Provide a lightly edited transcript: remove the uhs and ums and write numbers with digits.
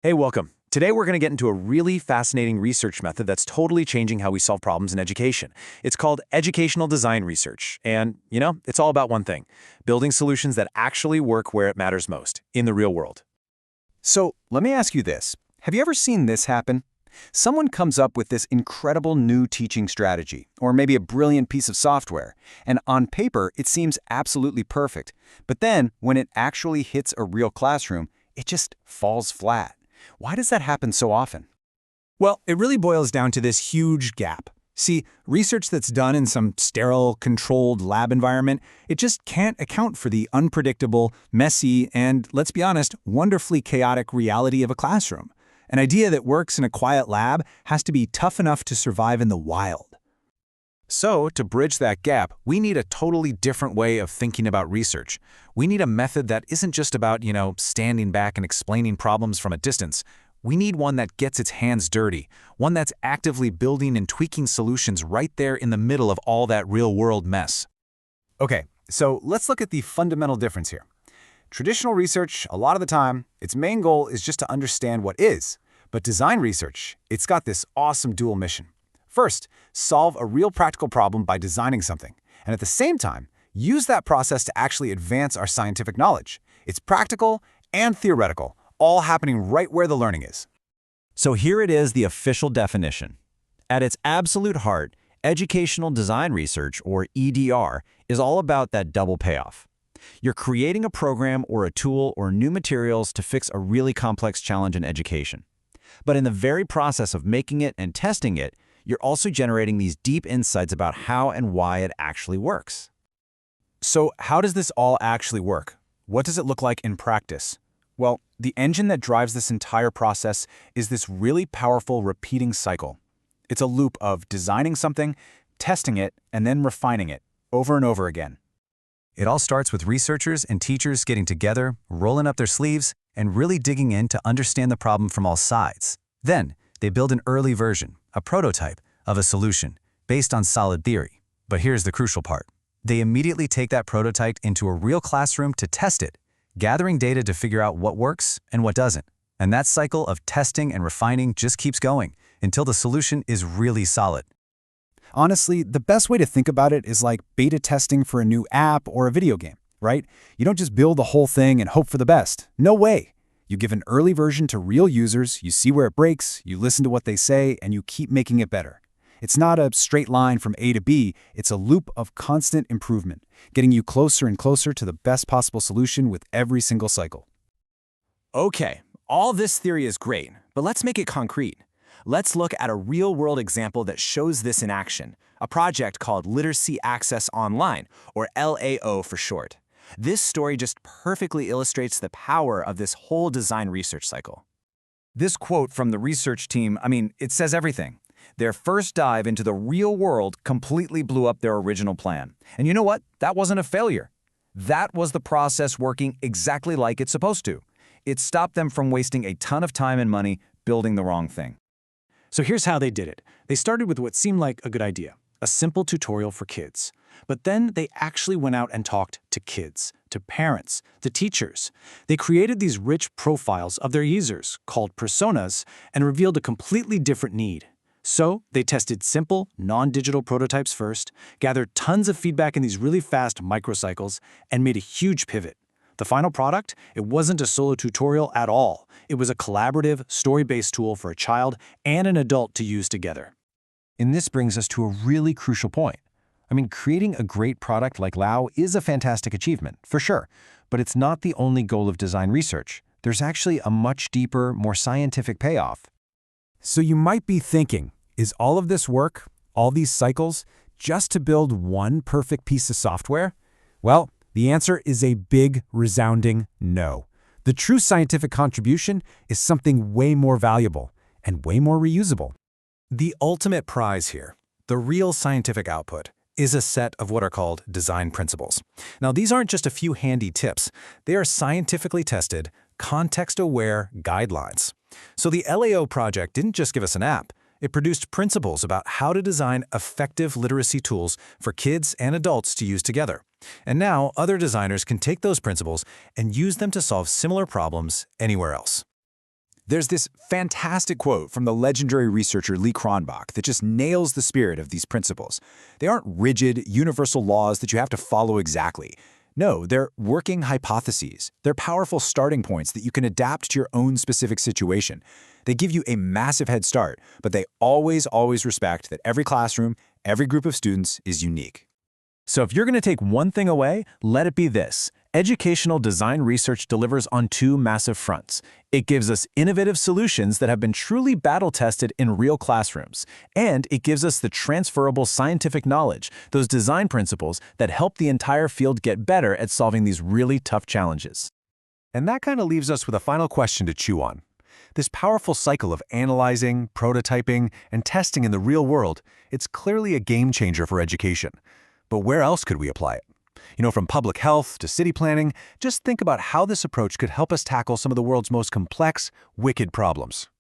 Hey, welcome. Today we're going to get into a really fascinating research method that's totally changing how we solve problems in education. It's called educational design research. And, it's all about one thing, building solutions that actually work where it matters most, in the real world. So let me ask you this. Have you ever seen this happen? Someone comes up with this incredible new teaching strategy, or maybe a brilliant piece of software, and on paper it seems absolutely perfect. But then, when it actually hits a real classroom, it just falls flat. Why does that happen so often? Well, it really boils down to this huge gap. See, research that's done in some sterile, controlled lab environment, it just can't account for the unpredictable, messy, and, let's be honest, wonderfully chaotic reality of a classroom. An idea that works in a quiet lab has to be tough enough to survive in the wild. So, to bridge that gap, we need a totally different way of thinking about research. We need a method that isn't just about, standing back and explaining problems from a distance. We need one that gets its hands dirty, one that's actively building and tweaking solutions right there in the middle of all that real-world mess. Okay, so let's look at the fundamental difference here. Traditional research, a lot of the time, its main goal is just to understand what is. But design research, it's got this awesome dual mission. First, solve a real practical problem by designing something, and at the same time, use that process to actually advance our scientific knowledge. It's practical and theoretical, all happening right where the learning is. So here it is, the official definition. At its absolute heart, educational design research, or EDR, is all about that double payoff. You're creating a program or a tool or new materials to fix a really complex challenge in education. But in the very process of making it and testing it, you're also generating these deep insights about how and why it actually works. So how does this all actually work? What does it look like in practice? Well, the engine that drives this entire process is this really powerful repeating cycle. It's a loop of designing something, testing it, and then refining it, over and over again. It all starts with researchers and teachers getting together, rolling up their sleeves, and really digging in to understand the problem from all sides. Then, they build an early version, a prototype, of a solution, based on solid theory. But here's the crucial part. They immediately take that prototype into a real classroom to test it, gathering data to figure out what works and what doesn't. And that cycle of testing and refining just keeps going until the solution is really solid. Honestly, the best way to think about it is like beta testing for a new app or a video game, right? You don't just build the whole thing and hope for the best. No way. You give an early version to real users, you see where it breaks, you listen to what they say, and you keep making it better. It's not a straight line from A to B, it's a loop of constant improvement, getting you closer and closer to the best possible solution with every single cycle. Okay, all this theory is great, but let's make it concrete. Let's look at a real-world example that shows this in action, a project called Literacy Access Online, or LAO for short. This story just perfectly illustrates the power of this whole design research cycle. This quote from the research team, it says everything. Their first dive into the real world completely blew up their original plan. And you know what? That wasn't a failure. That was the process working exactly like it's supposed to. It stopped them from wasting a ton of time and money building the wrong thing. So here's how they did it. They started with what seemed like a good idea, a simple tutorial for kids. But then they actually went out and talked to kids, to parents, to teachers. They created these rich profiles of their users, called personas, and revealed a completely different need. So they tested simple, non-digital prototypes first, gathered tons of feedback in these really fast microcycles, and made a huge pivot. The final product? It wasn't a solo tutorial at all. It was a collaborative, story-based tool for a child and an adult to use together. And this brings us to a really crucial point. Creating a great product like Lao is a fantastic achievement, for sure, but it's not the only goal of design research. There's actually a much deeper, more scientific payoff. So you might be thinking, is all of this work, all these cycles, just to build one perfect piece of software? Well, the answer is a big, resounding no. The true scientific contribution is something way more valuable and way more reusable. The ultimate prize here, the real scientific output, is a set of what are called design principles. Now, these aren't just a few handy tips. They are scientifically tested, context-aware guidelines. So the LAO project didn't just give us an app. It produced principles about how to design effective literacy tools for kids and adults to use together. And now, other designers can take those principles and use them to solve similar problems anywhere else. There's this fantastic quote from the legendary researcher Lee Cronbach that just nails the spirit of these principles. They aren't rigid, universal laws that you have to follow exactly. No, they're working hypotheses. They're powerful starting points that you can adapt to your own specific situation. They give you a massive head start, but they always respect that every classroom, every group of students is unique. So if you're going to take one thing away, let it be this. Educational design research delivers on two massive fronts. It gives us innovative solutions that have been truly battle-tested in real classrooms. And it gives us the transferable scientific knowledge, those design principles that help the entire field get better at solving these really tough challenges. And that kind of leaves us with a final question to chew on. This powerful cycle of analyzing, prototyping, and testing in the real world, it's clearly a game changer for education. But where else could we apply it? From public health to city planning, just think about how this approach could help us tackle some of the world's most complex, wicked problems.